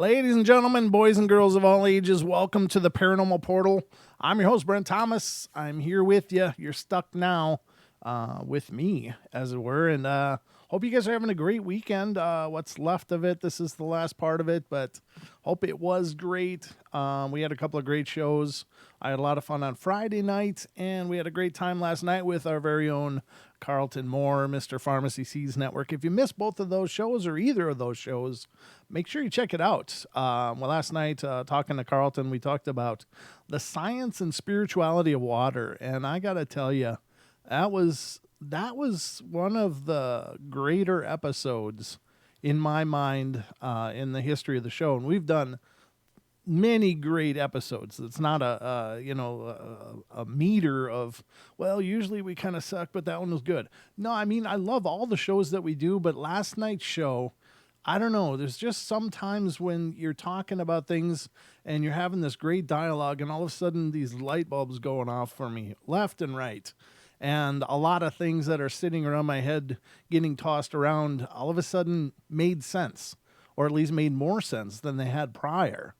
Ladies and gentlemen, boys and girls of all ages, welcome to the Paranormal Portal. I'm your host, Brent Thomas. I'm here with you. You're stuck now with me, as it were, and hope you guys are having a great weekend. What's left of it, this is the last part of it, but hope it was great. We had a couple of great shows. I had a lot of fun on Friday night, and we had a great time last night with our very own Carlton Moore, Mr. Pharmacy Seeds Network. If you missed both of those shows or either of those shows, make sure you check it out. Well, last night, talking to Carlton, we talked about the science and spirituality of water, and I got to tell you, that was one of the greater episodes in my mind in the history of the show, and we've done many great episodes. It's not a meter of, well, usually we kind of suck, but that one was good. No, I mean, I love all the shows that we do, but last night's show, I don't know, there's just sometimes when you're talking about things and you're having this great dialogue and all of a sudden these light bulbs going off for me left and right. And a lot of things that are sitting around my head getting tossed around all of a sudden made sense, or at least made more sense than they had prior.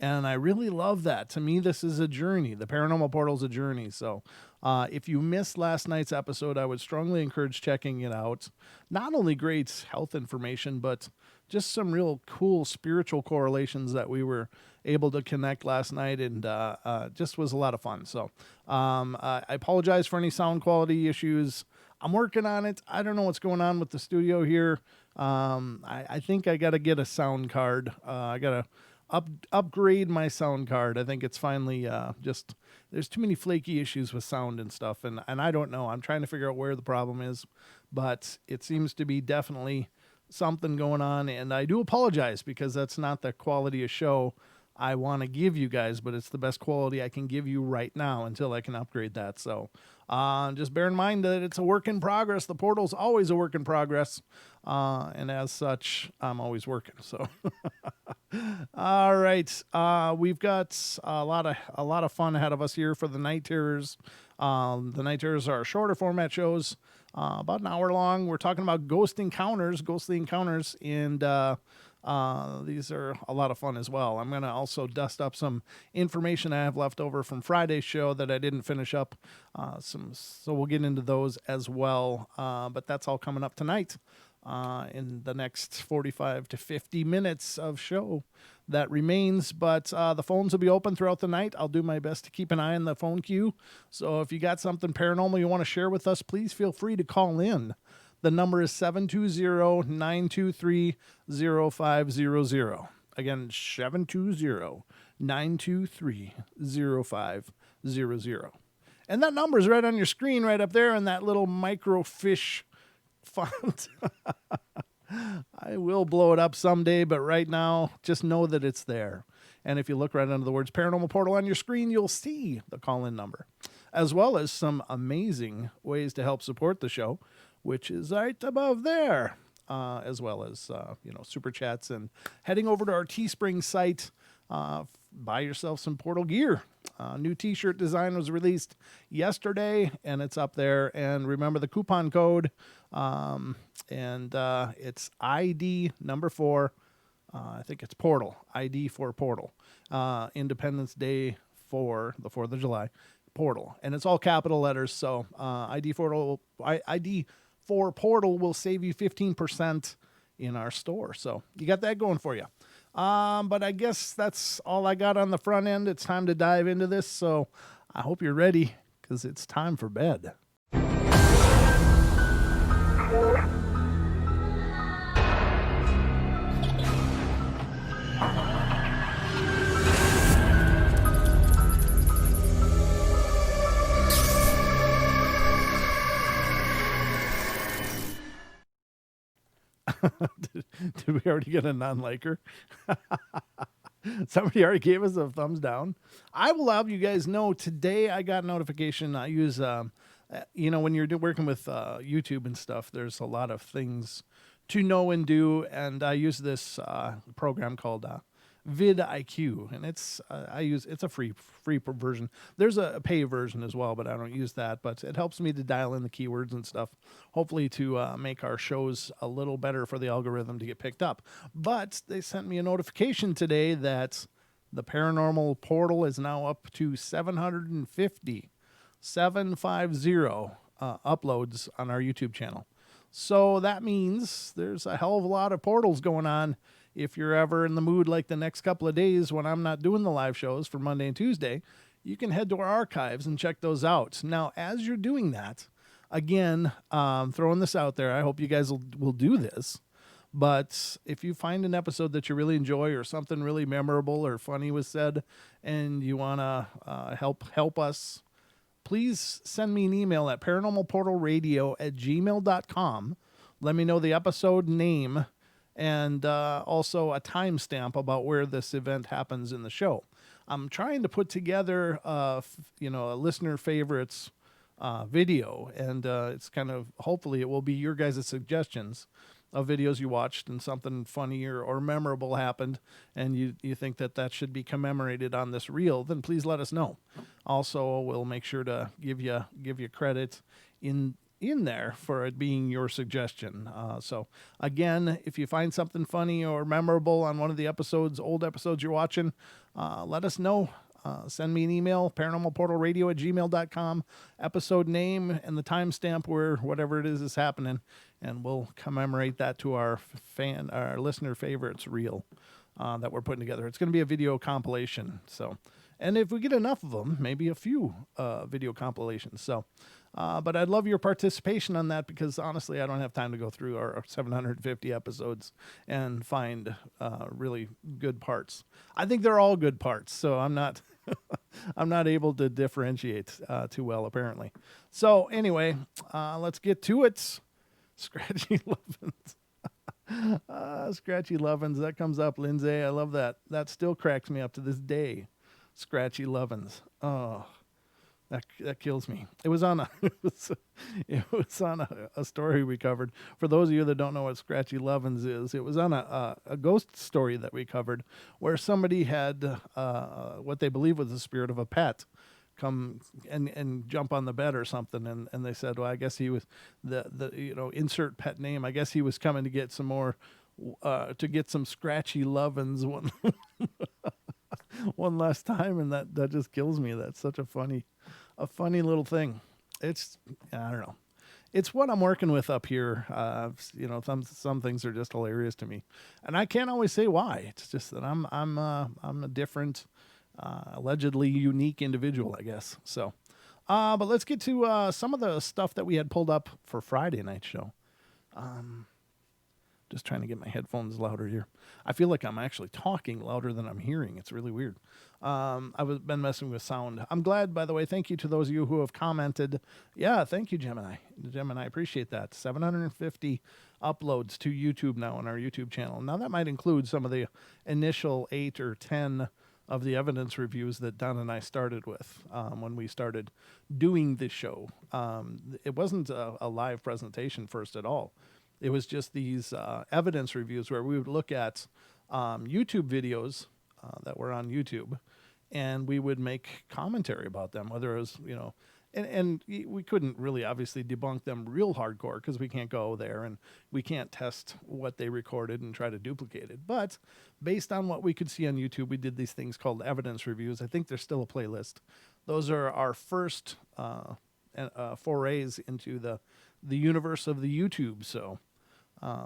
And I really love that. To me, this is a journey. The Paranormal Portal is a journey. So if you missed last night's episode, I would strongly encourage checking it out. Not only great health information, but just some real cool spiritual correlations that we were able to connect last night, and just was a lot of fun. So I apologize for any sound quality issues. I'm working on it. I don't know what's going on with the studio here. I think I got to get a sound card. I got to upgrade my sound card. I think it's finally just there's too many flaky issues with sound and stuff, and I don't know. I'm trying to figure out where the problem is, but it seems to be definitely something going on, and I do apologize because that's not the quality of show I want to give you guys, but it's the best quality I can give you right now until I can upgrade that. So just bear in mind that it's a work in progress. The portal's always a work in progress, and as such, I'm always working. So all right, we've got a lot of fun ahead of us here for the Night Terrors. The Night Terrors are shorter format shows, about an hour long. We're talking about ghostly encounters, and these are a lot of fun as well. I'm going to also dust up some information I have left over from Friday's show that I didn't finish up, so we'll get into those as well. But that's all coming up tonight. In the next 45 to 50 minutes of show that remains. But the phones will be open throughout the night. I'll do my best to keep an eye on the phone queue. So if you got something paranormal you want to share with us, please feel free to call in. The number is 720-923-0500. Again, 720-923-0500. And that number is right on your screen right up there in that little microfiche font. I will blow it up someday, but right now, just know that it's there. And if you look right under the words Paranormal Portal on your screen, you'll see the call-in number, as well as some amazing ways to help support the show, which is right above there, as well as super chats and heading over to our Teespring site. Buy yourself some Portal gear. New t-shirt design was released yesterday, and it's up there. And remember the coupon code, and it's ID number 4. I think it's Portal, ID for Portal. Independence Day for the 4th of July, Portal. And it's all capital letters, so ID for Portal will save you 15% in our store. So you got that going for you. But I guess that's all I got on the front end. It's time to dive into this, so I hope you're ready, because it's time for bed. Did we already get a non-liker? Somebody already gave us a thumbs down. I will have you guys know today I got a notification. I use, when you're working with YouTube and stuff, there's a lot of things to know and do. And I use this program called vidIQ, and it's a free version. There's a pay version as well, but I don't use that. But it helps me to dial in the keywords and stuff, hopefully to make our shows a little better for the algorithm to get picked up. But they sent me a notification today that the Paranormal Portal is now up to 750 uploads on our YouTube channel. So that means there's a hell of a lot of portals going on. If you're ever in the mood like the next couple of days when I'm not doing the live shows for Monday and Tuesday, you can head to our archives and check those out. Now, as you're doing that, again, throwing this out there, I hope you guys will do this. But if you find an episode that you really enjoy or something really memorable or funny was said and you want to help us, please send me an email at paranormalportalradio@gmail.com. Let me know the episode name and also a timestamp about where this event happens in the show. I'm trying to put together a listener favorites video, and it's kind of, hopefully it will be your guys' suggestions of videos you watched and something funny or memorable happened and you think that should be commemorated on this reel, then please let us know. Also, we'll make sure to give you credit in there for it being your suggestion. So again, if you find something funny or memorable on one of the old episodes you're watching, let us know. Send me an email, paranormalportalradio@gmail.com, episode name and the timestamp where whatever it is happening, and we'll commemorate that to our listener favorites reel that we're putting together. It's going to be a video compilation. So, and if we get enough of them, maybe a few video compilations. So, but I'd love your participation on that because honestly, I don't have time to go through our 750 episodes and find really good parts. I think they're all good parts, so I'm not I'm not able to differentiate too well, apparently. So anyway, let's get to it. Scratchy Lovins. Scratchy Lovins. That comes up, Lindsay. I love that. That still cracks me up to this day. Scratchy Lovins. Oh, that kills me. It was on a story we covered. For those of you that don't know what Scratchy Lovins is, it was on a ghost story that we covered where somebody had what they believe was the spirit of a pet come and jump on the bed or something, and they said, well, I guess he was the insert pet name. I guess he was coming to get some more to get some Scratchy Lovins one last time, and that just kills me. That's such a funny little thing. It's, I don't know. It's what I'm working with up here. Some things are just hilarious to me, and I can't always say why. It's just that I'm a different, allegedly unique individual, I guess. So, but let's get to some of the stuff that we had pulled up for Friday night show. Just trying to get my headphones louder here. I feel like I'm actually talking louder than I'm hearing. It's really weird. I've been messing with sound. I'm glad, by the way. Thank you to those of you who have commented. Yeah, thank you, Gemini. Gemini, I appreciate that. 750 uploads to YouTube now on our YouTube channel. Now, that might include some of the initial 8 or 10 of the evidence reviews that Don and I started with when we started doing this show. It wasn't a live presentation first at all. It was just these evidence reviews where we would look at YouTube videos that were on YouTube, and we would make commentary about them, whether it was, and we couldn't really obviously debunk them real hardcore because we can't go there and we can't test what they recorded and try to duplicate it. But based on what we could see on YouTube, we did these things called evidence reviews. I think there's still a playlist. Those are our first forays into the universe of the YouTube. So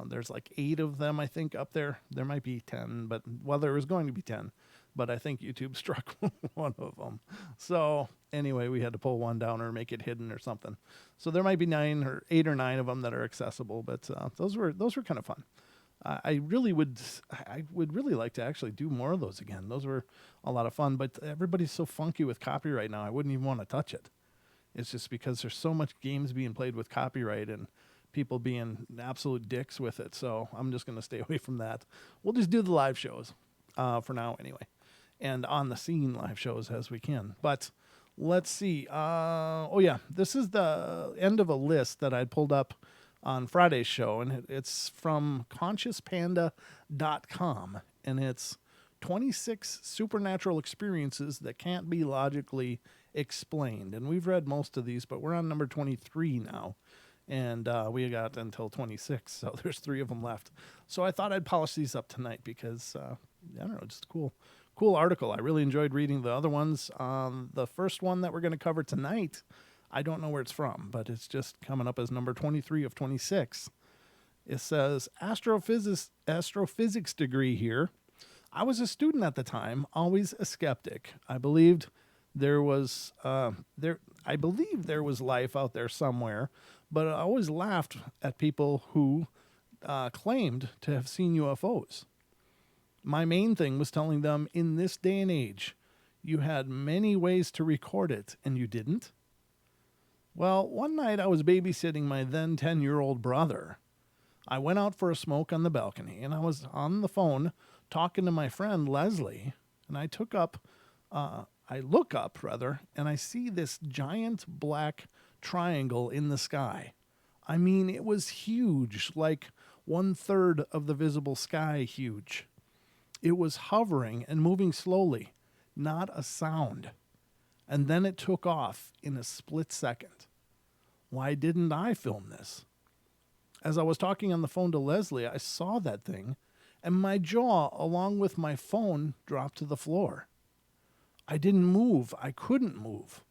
there's like 8 of them, I think, up there. There might be 10, but there was going to be 10, but I think YouTube struck one of them. So anyway, we had to pull one down or make it hidden or something. So there might be 8 or 9 of them that are accessible, but those were kind of fun. I would really like to actually do more of those again. Those were a lot of fun, but everybody's so funky with copyright now. I wouldn't even want to touch it. It's just because there's so much games being played with copyright and people being absolute dicks with it. So I'm just going to stay away from that. We'll just do the live shows for now anyway. And on the scene live shows as we can. But let's see. This is the end of a list that I pulled up on Friday's show. And it's from consciouspanda.com. And it's 26 supernatural experiences that can't be logically explained. And we've read most of these, but we're on number 23 now. And we got until 26, so there's 3 of them left. So I thought I'd polish these up tonight because, I don't know, just cool article. I really enjoyed reading the other ones. The first one that we're going to cover tonight, I don't know where it's from, but it's just coming up as number 23 of 26. It says, astrophysics degree here. I was a student at the time, always a skeptic. I believed there was life out there somewhere, but I always laughed at people who claimed to have seen UFOs. My main thing was telling them in this day and age, you had many ways to record it, and you didn't. Well, one night I was babysitting my then 10-year-old brother. I went out for a smoke on the balcony, and I was on the phone talking to my friend Leslie, and I look up, and I see this giant black triangle in the sky. I mean, it was huge, like 1/3 of the visible sky huge. It was hovering and moving slowly, not a sound. And then it took off in a split second. Why didn't I film this? As I was talking on the phone to Leslie, I saw that thing, and my jaw, along with my phone, dropped to the floor. I didn't move. I couldn't move.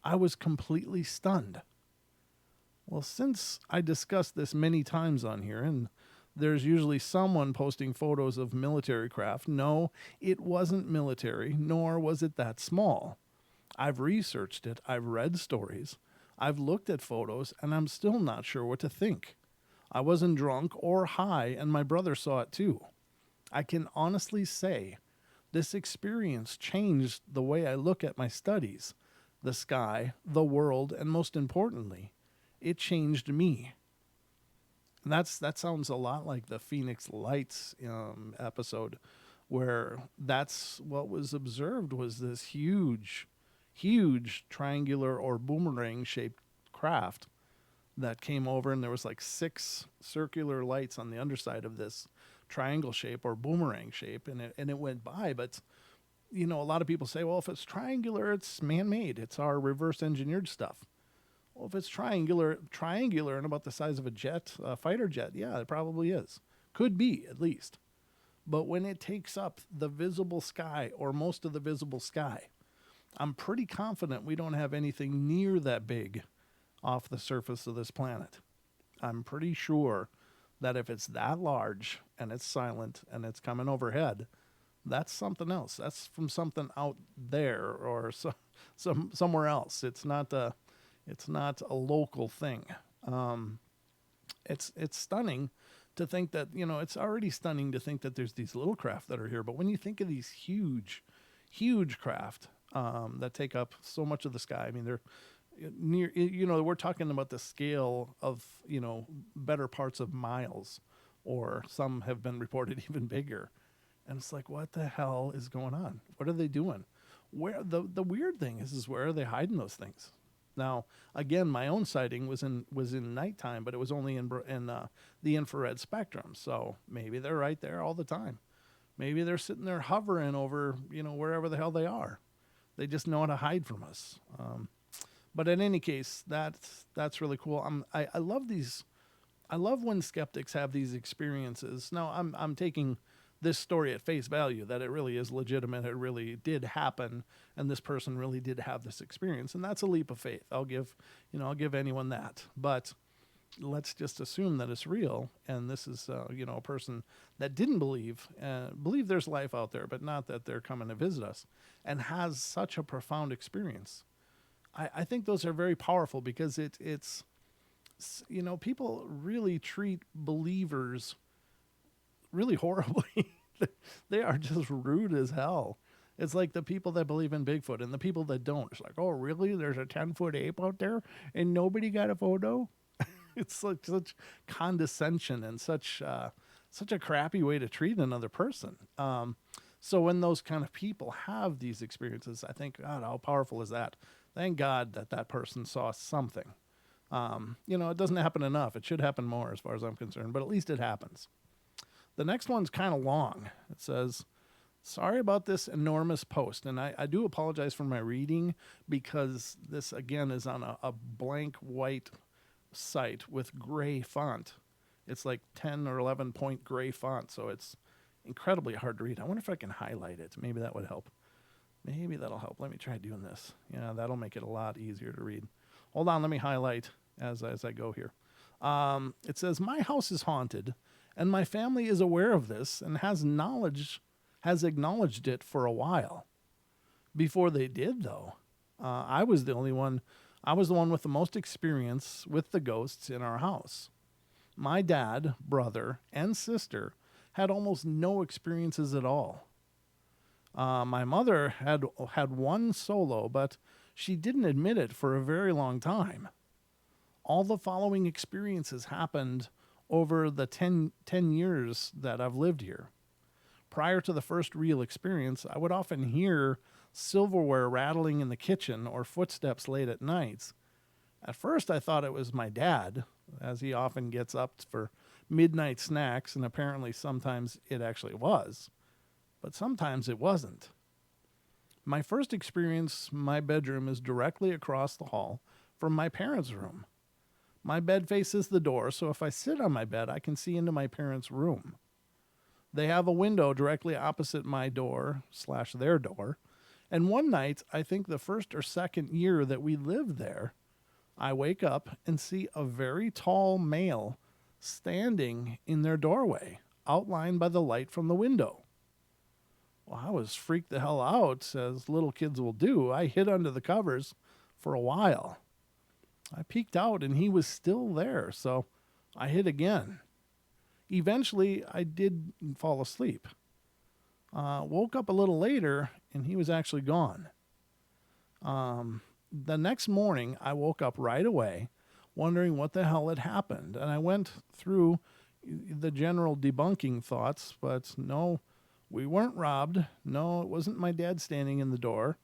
I was completely stunned. Well, since I discussed this many times on here, and there's usually someone posting photos of military craft, no, it wasn't military, nor was it that small. I've researched it. I've read stories. I've looked at photos, and I'm still not sure what to think. I wasn't drunk or high, and my brother saw it too. I can honestly say this experience changed the way I look at my studies, the sky, the world, and most importantly, it changed me. And that sounds a lot like the Phoenix Lights episode, where that's what was observed was this huge triangular or boomerang-shaped craft that came over, and there was like 6 circular lights on the underside of this triangle shape or boomerang shape, and it went by. But a lot of people say, well, if it's triangular, it's man-made. It's our reverse engineered stuff. Well, if it's triangular and about the size of a fighter jet, yeah, it probably is. Could be, at least. But when it takes up the visible sky or most of the visible sky, I'm pretty confident we don't have anything near that big off the surface of this planet. I'm pretty sure that if it's that large and it's silent and it's coming overhead, that's something else. That's from something out there or somewhere else. It's not a local thing. It's stunning to think that, it's already stunning to think that there's these little craft that are here. But when you think of these huge craft that take up so much of the sky, I mean, they're near, we're talking about the scale of, better parts of miles, or some have been reported even bigger. And it's like, what the hell is going on? What are they doing? Where the weird thing is where are they hiding those things? Now, again, my own sighting was in nighttime, but it was only in the infrared spectrum. So maybe they're right there all the time. Maybe they're sitting there hovering over, wherever the hell they are. They just know how to hide from us. But in any case, that's really cool. I love these. I love when skeptics have these experiences. Now, I'm taking this story at face value, that it really is legitimate. It really did happen, and this person really did have this experience, and that's a leap of faith. I'll give anyone that. But let's just assume that it's real, and this is a person that didn't believe there's life out there, but not that they're coming to visit us, and has such a profound experience. I think those are very powerful because it's people really treat believers really horribly. They are just rude as hell. It's like the people that believe in Bigfoot and the people that don't. It's like, oh, really? There's a 10-foot ape out there and nobody got a photo? It's like such condescension and such a crappy way to treat another person. So when those kind of people have these experiences, I think, God, how powerful is that? Thank God that person saw something. It doesn't happen enough. It should happen more as far as I'm concerned, but at least it happens. The next one's kind of long. It says, Sorry about this enormous post, and I do apologize for my reading because this again is on a blank white site with gray font. It's like 10 or 11 point gray font, so it's incredibly hard to read. I wonder if I can highlight it. Maybe that would help. Maybe that'll help. Let me try doing this. Yeah, that'll make it a lot easier to read. Hold on, let me highlight as I go here. It says, "My house is haunted, and my family is aware of this and has acknowledged it for a while. Before they did, though, I was the only one. I was the one with the most experience with the ghosts in our house. My dad, brother, and sister had almost no experiences at all. My mother had one solo, but she didn't admit it for a very long time. All the following experiences happened over the 10 years that I've lived here. Prior to the first real experience, I would often hear silverware rattling in the kitchen or footsteps late at nights. At first, I thought it was my dad, as he often gets up for midnight snacks, and apparently sometimes it actually was, but sometimes it wasn't. My first experience, my bedroom is directly across the hall from my parents' room. My bed faces the door, so if I sit on my bed, I can see into my parents' room. They have a window directly opposite my door / their door. And one night, I think the first or second year that we lived there, I wake up and see a very tall male standing in their doorway, outlined by the light from the window. Well, I was freaked the hell out, as little kids will do. I hid under the covers for a while. I peeked out and he was still there, so I hid again. Eventually, I did fall asleep. Woke up a little later and he was actually gone. The next morning, I woke up right away, wondering what the hell had happened. And I went through the general debunking thoughts, but no, we weren't robbed. No, it wasn't my dad standing in the door.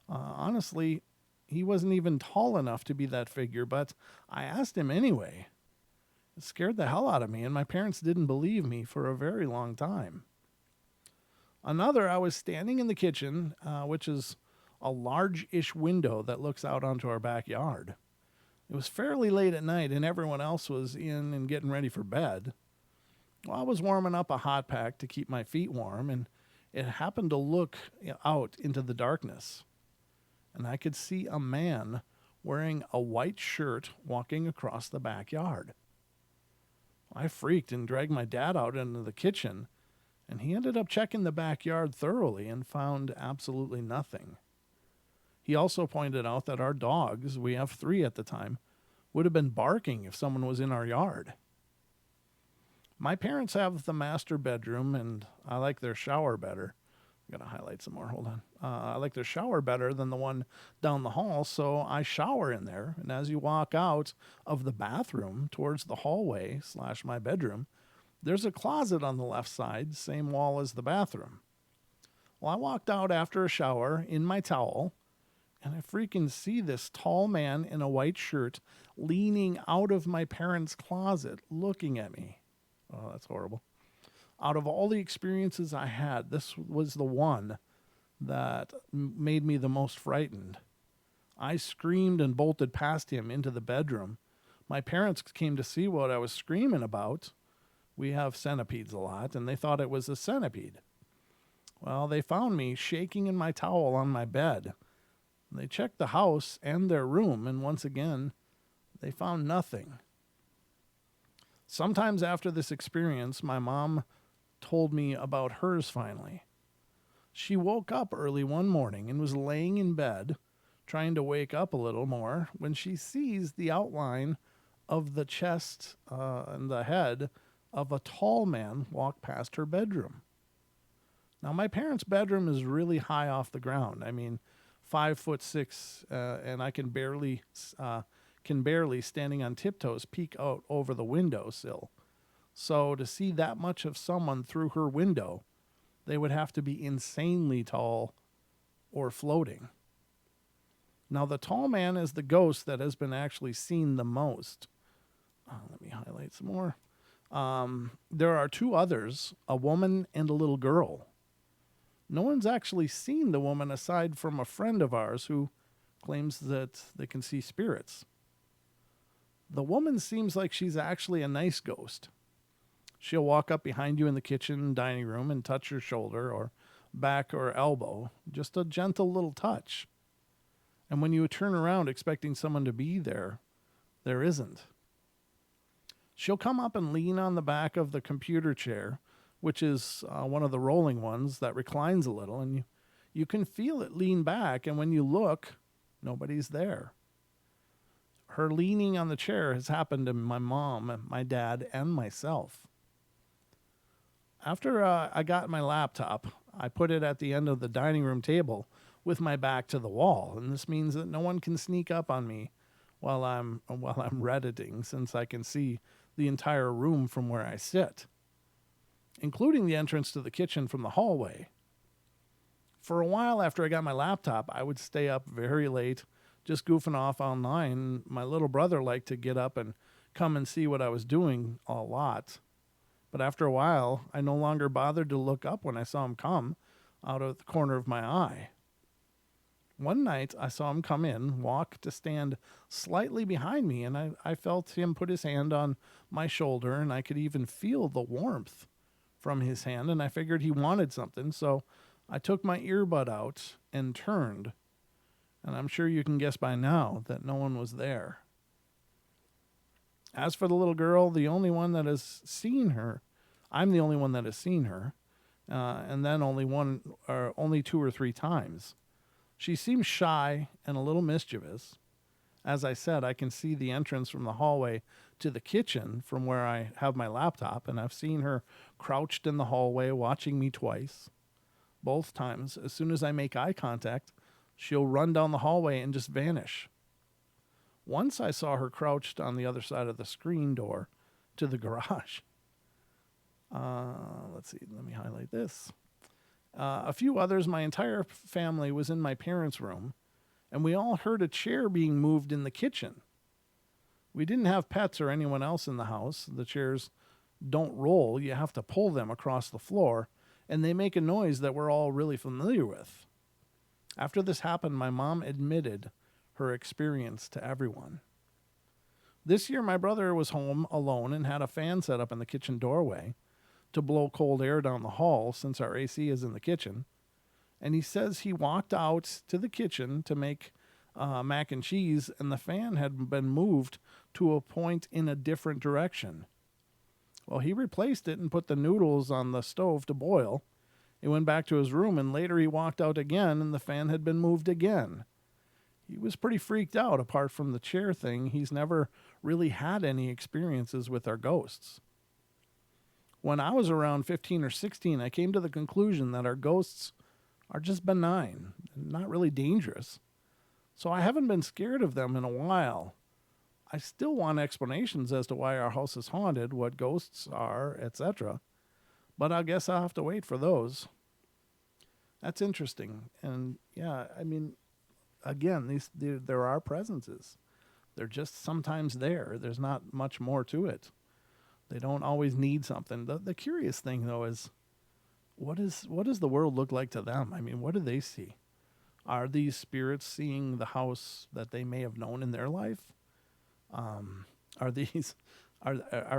Honestly, he wasn't even tall enough to be that figure, but I asked him anyway. It scared the hell out of me, and my parents didn't believe me for a very long time. Another, I was standing in the kitchen, which is a large-ish window that looks out onto our backyard. It was fairly late at night, and everyone else was in and getting ready for bed. Well, I was warming up a hot pack to keep my feet warm, and it happened to look out into the darkness. And I could see a man wearing a white shirt walking across the backyard. I freaked and dragged my dad out into the kitchen, and he ended up checking the backyard thoroughly and found absolutely nothing. He also pointed out that our dogs, we have 3 at the time, would have been barking if someone was in our yard. My parents have the master bedroom, and I like their shower better. I gotta highlight some more. Hold on. I like their shower better than the one down the hall, so I shower in there. And as you walk out of the bathroom towards the hallway / my bedroom, there's a closet on the left side, same wall as the bathroom. Well, I walked out after a shower in my towel, and I freaking see this tall man in a white shirt leaning out of my parents' closet looking at me. Oh, that's horrible. Out of all the experiences I had, this was the one that made me the most frightened. I screamed and bolted past him into the bedroom. My parents came to see what I was screaming about. We have centipedes a lot, and they thought it was a centipede. Well, they found me shaking in my towel on my bed. They checked the house and their room, and once again, they found nothing. Sometimes after this experience, my mom told me about hers finally. She woke up early one morning and was laying in bed, trying to wake up a little more, when she sees the outline of the chest and the head of a tall man walk past her bedroom. Now, my parents' bedroom is really high off the ground. I mean, 5'6", and I can barely, standing on tiptoes, peek out over the windowsill. So to see that much of someone through her window, they would have to be insanely tall or floating. Now, the tall man is the ghost that has been actually seen the most. Let me highlight some more. There are 2 others, a woman and a little girl. No one's actually seen the woman aside from a friend of ours who claims that they can see spirits. The woman seems like she's actually a nice ghost. She'll walk up behind you in the kitchen, dining room, and touch your shoulder or back or elbow. Just a gentle little touch. And when you turn around expecting someone to be there, there isn't. She'll come up and lean on the back of the computer chair, which is one of the rolling ones that reclines a little, and you can feel it lean back, and when you look, nobody's there. Her leaning on the chair has happened to my mom, my dad, and myself. After I got my laptop, I put it at the end of the dining room table with my back to the wall, and this means that no one can sneak up on me while I'm redditing, since I can see the entire room from where I sit, including the entrance to the kitchen from the hallway. For a while after I got my laptop, I would stay up very late, just goofing off online. My little brother liked to get up and come and see what I was doing a lot. But after a while, I no longer bothered to look up when I saw him come out of the corner of my eye. One night, I saw him come in, walk to stand slightly behind me, and I felt him put his hand on my shoulder, and I could even feel the warmth from his hand, and I figured he wanted something, so I took my earbud out and turned. And I'm sure you can guess by now that no one was there. As for the little girl, the only one that has seen her, I'm the only one that has seen her, and then only 2 or 3 times. She seems shy and a little mischievous. As I said, I can see the entrance from the hallway to the kitchen from where I have my laptop, and I've seen her crouched in the hallway watching me twice. Both times, as soon as I make eye contact, she'll run down the hallway and just vanish. Once I saw her crouched on the other side of the screen door to the garage. Let's see, let me highlight this. A few others, my entire family was in my parents' room, and we all heard a chair being moved in the kitchen. We didn't have pets or anyone else in the house. The chairs don't roll. You have to pull them across the floor, and they make a noise that we're all really familiar with. After this happened, my mom admitted her experience to everyone. This year, my brother was home alone and had a fan set up in the kitchen doorway to blow cold air down the hall since our AC is in the kitchen. And he says he walked out to the kitchen to make mac and cheese, and the fan had been moved to a point in a different direction. Well, he replaced it and put the noodles on the stove to boil. He went back to his room, and later he walked out again, and the fan had been moved again. He was pretty freaked out. Apart from the chair thing, he's never really had any experiences with our ghosts. When I was around 15 or 16, I came to the conclusion that our ghosts are just benign, not really dangerous. So I haven't been scared of them in a while. I still want explanations as to why our house is haunted, what ghosts are, etc. But I guess I'll have to wait for those. That's interesting. And yeah, I mean, again, there are presences. They're just sometimes there. There's not much more to it. They don't always need something. The curious thing, though, is what does the world look like to them? I mean, what do they see? Are these spirits seeing the house that they may have known in their life? Are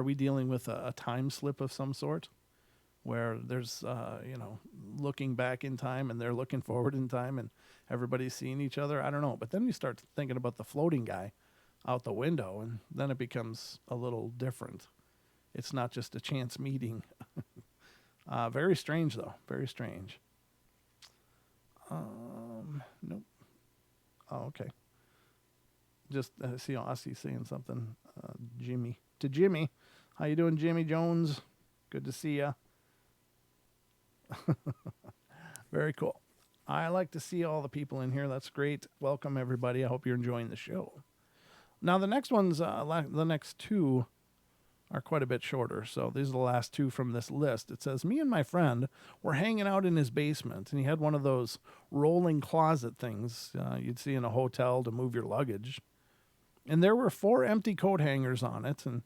we dealing with a time slip of some sort, where there's looking back in time and they're looking forward in time and everybody's seeing each other? I don't know. But then you start thinking about the floating guy out the window, and then it becomes a little different. It's not just a chance meeting. Very strange, though. Very strange. Nope. Oh, okay. Just see Aussie saying something. Jimmy. To Jimmy. How you doing, Jimmy Jones? Good to see ya. Very cool. I like to see all the people in here. That's great. Welcome, everybody. I hope you're enjoying the show. Now, the next ones, the next two are quite a bit shorter. So these are the last two from this list. It says, me and my friend were hanging out in his basement, and he had one of those rolling closet things you'd see in a hotel to move your luggage. And there were 4 empty coat hangers on it, and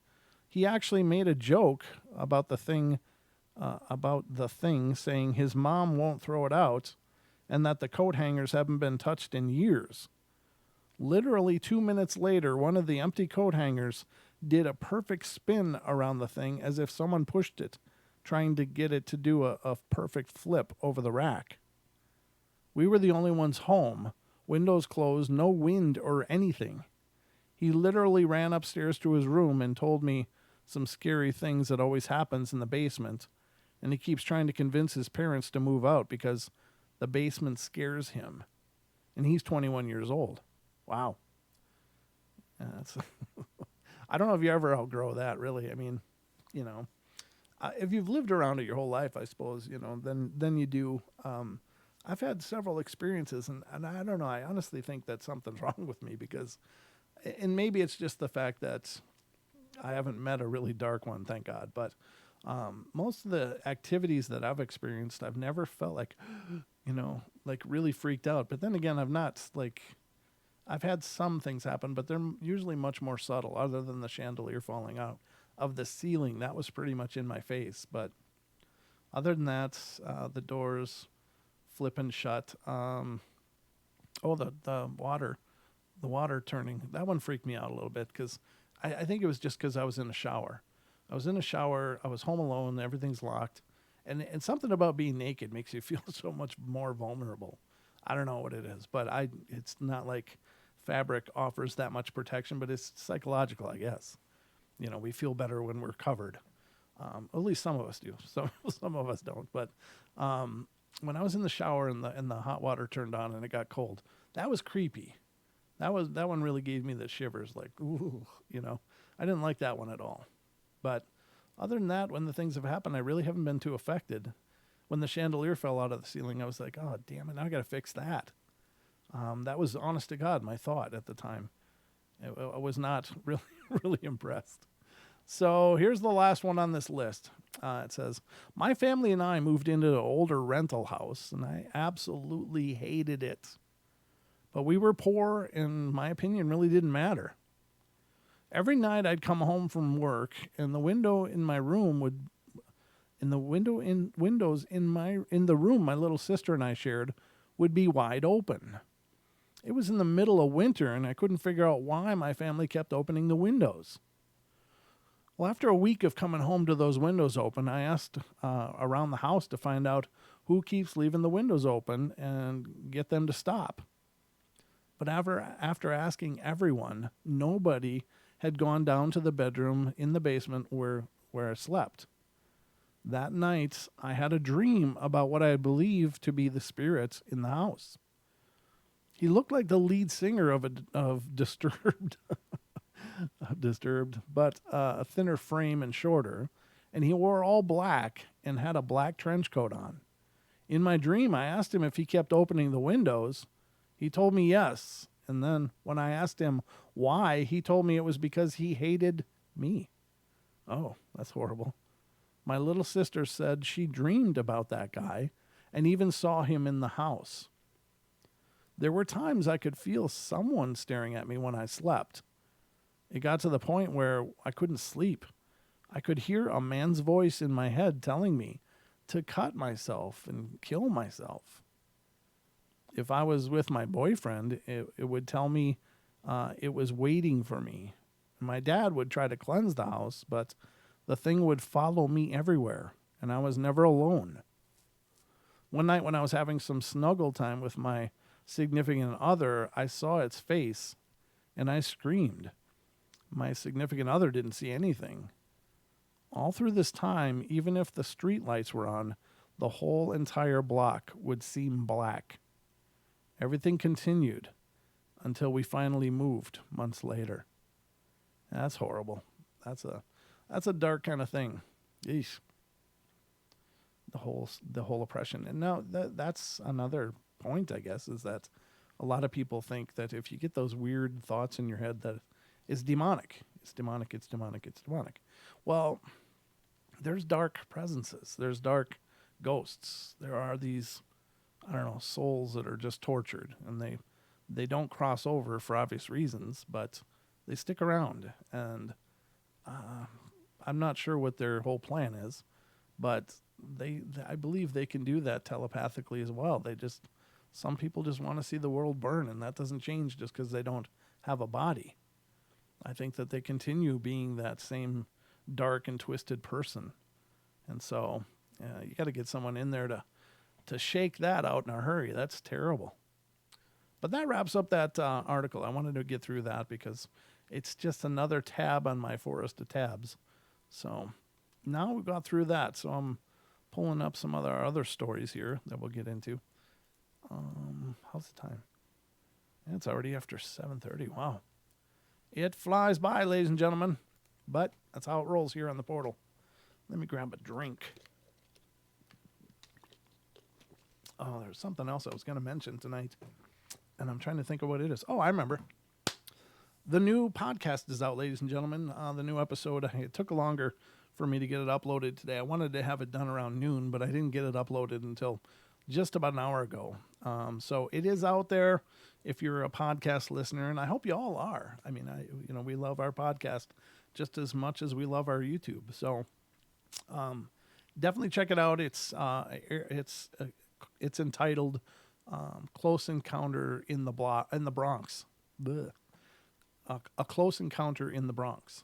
he actually made a joke about the thing about the thing, saying his mom won't throw it out and that the coat hangers haven't been touched in years. Literally 2 minutes later, one of the empty coat hangers did a perfect spin around the thing as if someone pushed it, trying to get it to do a perfect flip over the rack. We were the only ones home, windows closed, no wind or anything. He literally ran upstairs to his room and told me some scary things that always happens in the basement, and he keeps trying to convince his parents to move out because the basement scares him. And he's 21 years old. Wow. That's I don't know if you ever outgrow that, really. I mean, you know, if you've lived around it your whole life, I suppose, then you do. I've had several experiences, and I don't know. I honestly think that something's wrong with me because, and maybe it's just the fact that I haven't met a really dark one, thank God. But most of the activities that I've experienced, I've never felt like, like really freaked out. But then again, I've had some things happen, but they're usually much more subtle, other than the chandelier falling out of the ceiling. That was pretty much in my face. But other than that, the doors flipping shut. The water turning. That one freaked me out a little bit because I think it was just because I was in a shower. I was in a shower. I was home alone. Everything's locked. And something about being naked makes you feel so much more vulnerable. I don't know what it is, but it's not like fabric offers that much protection, but it's psychological, I guess. We feel better when we're covered. At least some of us do. Some of us don't. But when I was in the shower and the hot water turned on and it got cold, that was creepy. That one really gave me the shivers. Like, ooh, I didn't like that one at all. But other than that, when the things have happened, I really haven't been too affected. When the chandelier fell out of the ceiling, I was like, oh, damn it, now I got to fix that. That was, honest to God, my thought at the time. I was not really, really impressed. So here's the last one on this list. It says, my family and I moved into an older rental house, and I absolutely hated it. But we were poor, and my opinion really didn't matter. Every night I'd come home from work, and the window in my room would, in the windows in the room my little sister and I shared would be wide open. It was in the middle of winter, and I couldn't figure out why my family kept opening the windows. Well, after a week of coming home to those windows open, I asked around the house to find out who keeps leaving the windows open and get them to stop. But after asking everyone, nobody had gone down to the bedroom in the basement where I slept. That night, I had a dream about what I believed to be the spirits in the house. He looked like the lead singer of Disturbed, but a thinner frame and shorter, and he wore all black and had a black trench coat on. In my dream, I asked him if he kept opening the windows. He told me yes, and then when I asked him why, he told me it was because he hated me. Oh, that's horrible. My little sister said she dreamed about that guy and even saw him in the house. There were times I could feel someone staring at me when I slept. It got to the point where I couldn't sleep. I could hear a man's voice in my head telling me to cut myself and kill myself. If I was with my boyfriend, it would tell me it was waiting for me. My dad would try to cleanse the house, but the thing would follow me everywhere, and I was never alone. One night when I was having some snuggle time with my significant other, I saw its face, and I screamed. My significant other didn't see anything. All through this time, even if the street lights were on, the whole entire block would seem black. Everything continued until we finally moved months later. That's horrible. That's a dark kind of thing. Yeesh. The whole oppression. And now that's another point, I guess, is that a lot of people think that if you get those weird thoughts in your head that it's demonic. It's demonic, it's demonic, it's demonic. Well, there's dark presences. There's dark ghosts. There are these, souls that are just tortured, and they don't cross over for obvious reasons, but they stick around, and I'm not sure what their whole plan is, but I believe they can do that telepathically as well. Some people just want to see the world burn, and that doesn't change just because they don't have a body. I think that they continue being that same dark and twisted person. And so you got to get someone in there to shake that out in a hurry. That's terrible. But that wraps up that article. I wanted to get through that because it's just another tab on my forest of tabs. So now we've got through that. So I'm pulling up some other stories here that we'll get into. How's the time? Yeah, it's already after 7:30. Wow. It flies by, ladies and gentlemen. But that's how it rolls here on the portal. Let me grab a drink. Oh, there's something else I was going to mention tonight. And I'm trying to think of what it is. Oh, I remember. The new podcast is out, ladies and gentlemen. The new episode. It took longer for me to get it uploaded today. I wanted to have it done around noon, but I didn't get it uploaded until just about an hour ago. So it is out there if you're a podcast listener, and I hope you all are. I mean, we love our podcast just as much as we love our YouTube. So definitely check it out. It's entitled "Close Encounter in the Bronx." Blech. A close encounter in the Bronx.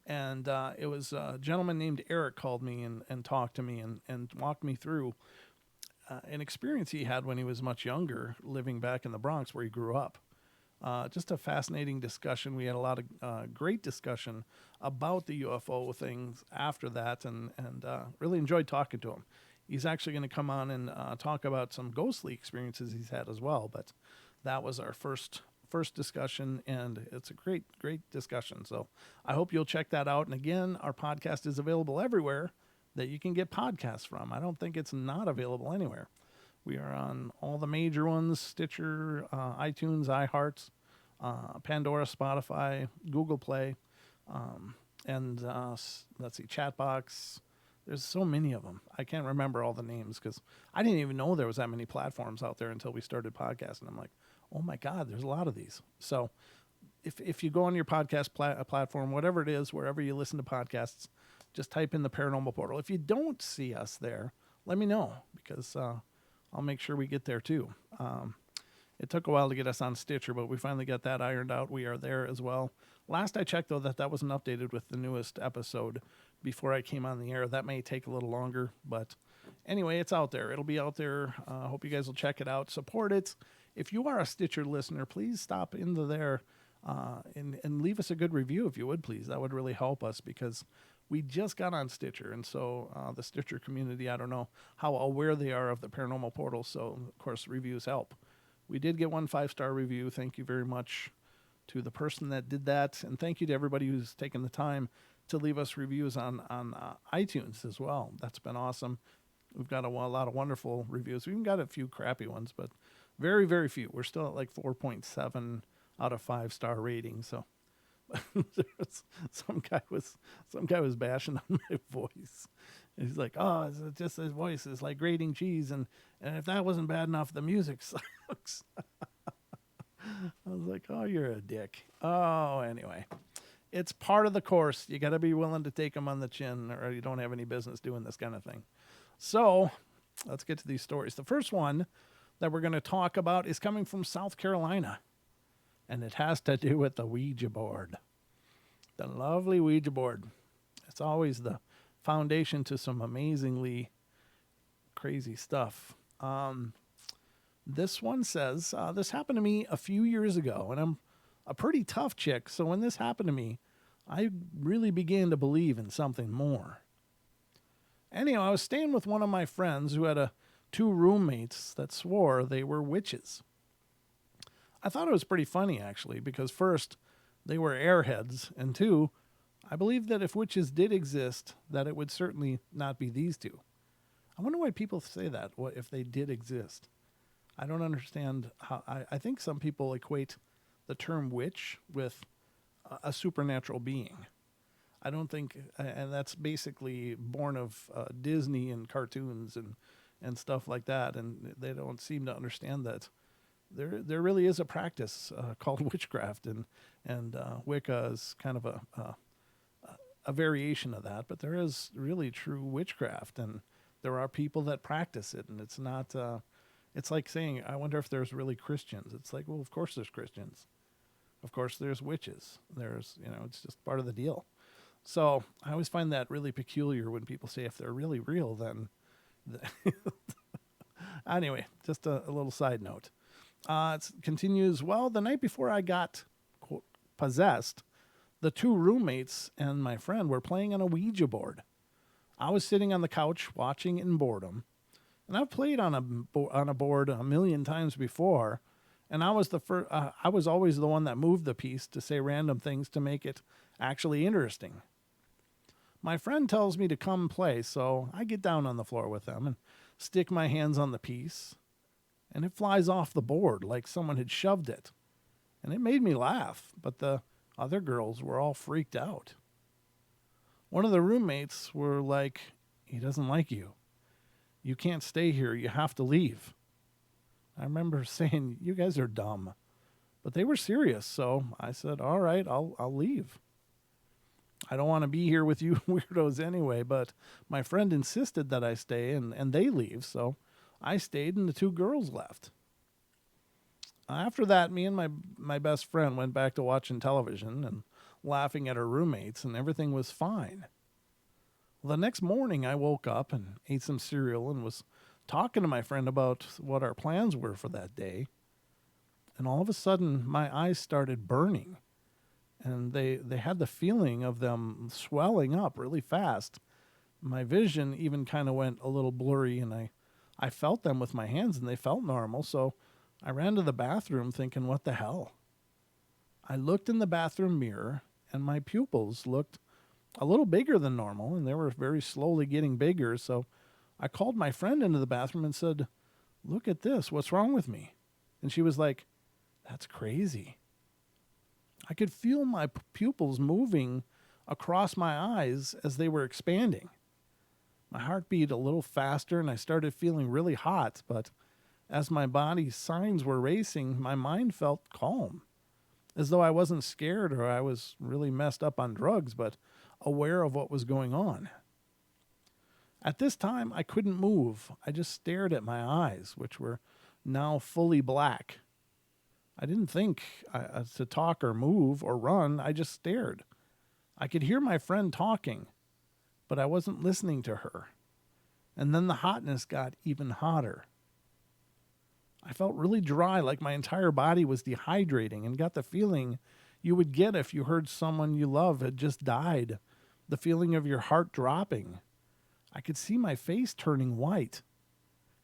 And it was a gentleman named Eric called me and talked to me and walked me through an experience he had when he was much younger, living back in the Bronx where he grew up. Just a fascinating discussion. We had a lot of great discussion about the UFO things after that, and really enjoyed talking to him. He's actually going to come on and talk about some ghostly experiences he's had as well. But that was our first discussion, and it's a great discussion. So I hope you'll check that out. And again, our podcast is available everywhere that you can get podcasts from. I don't think it's not available anywhere. We are on all the major ones: Stitcher, iTunes, iHeart, Pandora, Spotify, Google Play, and let's see, Chatbox. There's so many of them. I can't remember all the names because I didn't even know there was that many platforms out there until we started podcasting. I'm like, oh my God, there's a lot of these. So if you go on your podcast platform, whatever it is, wherever you listen to podcasts, just type in the Paranormal Portal. If you don't see us there, let me know because I'll make sure we get there too. It took a while to get us on Stitcher, but we finally got that ironed out. We are there as well. Last I checked, though, that wasn't updated with the newest episode before I came on the air. That may take a little longer, but anyway, it's out there. It'll be out there. I hope you guys will check it out. Support it. If you are a Stitcher listener, please stop into there and leave us a good review if you would, please. That would really help us because we just got on Stitcher, and so the Stitcher community, I don't know how aware they are of the Paranormal Portal, so of course reviews help. We did get 1 5-star review. Thank you very much to the person that did that, and thank you to everybody who's taken the time to leave us reviews on iTunes as well. That's been awesome. We've got a lot of wonderful reviews. We even got a few crappy ones, but very, very few. We're still at like 4.7 out of 5-star rating. So some guy was bashing on my voice. And he's like, "Oh, it's just his voice is like grating cheese, and if that wasn't bad enough, the music sucks." I was like, "Oh, you're a dick." Oh, anyway, it's part of the course. You got to be willing to take them on the chin, or you don't have any business doing this kind of thing. So let's get to these stories. The first one that we're going to talk about is coming from South Carolina, and it has to do with the Ouija board. The lovely Ouija board. It's always the foundation to some amazingly crazy stuff. This one says, this happened to me a few years ago, and I'm a pretty tough chick, so when this happened to me, I really began to believe in something more. Anyhow, I was staying with one of my friends who had 2 roommates that swore they were witches. I thought it was pretty funny, actually, because first, they were airheads, and 2, I believed that if witches did exist, that it would certainly not be these 2. I wonder why people say that, what if they did exist. I don't understand how. I think some people equate the term witch with a supernatural being. I don't think, and that's basically born of Disney and cartoons and stuff like that, and they don't seem to understand that there really is a practice called witchcraft, and Wicca is kind of a variation of that, but there is really true witchcraft, and there are people that practice it, and it's not. It's like saying, I wonder if there's really Christians. It's like, well, of course there's Christians. Of course there's witches. There's, it's just part of the deal. So I always find that really peculiar when people say if they're really real, then. Anyway, just a little side note. It continues, well, the night before I got, quote, possessed, the two roommates and my friend were playing on a Ouija board. I was sitting on the couch watching in boredom, and I've played on a board a million times before, and I was I was always the one that moved the piece to say random things to make it actually interesting. My friend tells me to come play, so I get down on the floor with them and stick my hands on the piece, and it flies off the board like someone had shoved it. And it made me laugh, but the other girls were all freaked out. One of the roommates were like, he doesn't like you. You can't stay here. You have to leave. I remember saying, you guys are dumb. But they were serious, so I said, all right, I'll leave. I don't want to be here with you weirdos anyway, but my friend insisted that I stay, and they leave, so I stayed and the two girls left. After that, me and my best friend went back to watching television and laughing at our roommates, and everything was fine. Well, the next morning, I woke up and ate some cereal and was talking to my friend about what our plans were for that day. And all of a sudden, my eyes started burning. And they had the feeling of them swelling up really fast. My vision even kind of went a little blurry, and I felt them with my hands, and they felt normal. So I ran to the bathroom thinking, what the hell? I looked in the bathroom mirror, and my pupils looked a little bigger than normal, and they were very slowly getting bigger. So I called my friend into the bathroom and said, look at this. What's wrong with me? And she was like, that's crazy. I could feel my pupils moving across my eyes as they were expanding. My heart beat a little faster, and I started feeling really hot, but as my body's signs were racing, my mind felt calm, as though I wasn't scared or I was really messed up on drugs, but aware of what was going on. At this time, I couldn't move. I just stared at my eyes, which were now fully black. I didn't think to talk or move or run. I just stared. I could hear my friend talking, but I wasn't listening to her. And then the hotness got even hotter. I felt really dry, like my entire body was dehydrating, and got the feeling you would get if you heard someone you love had just died. The feeling of your heart dropping. I could see my face turning white.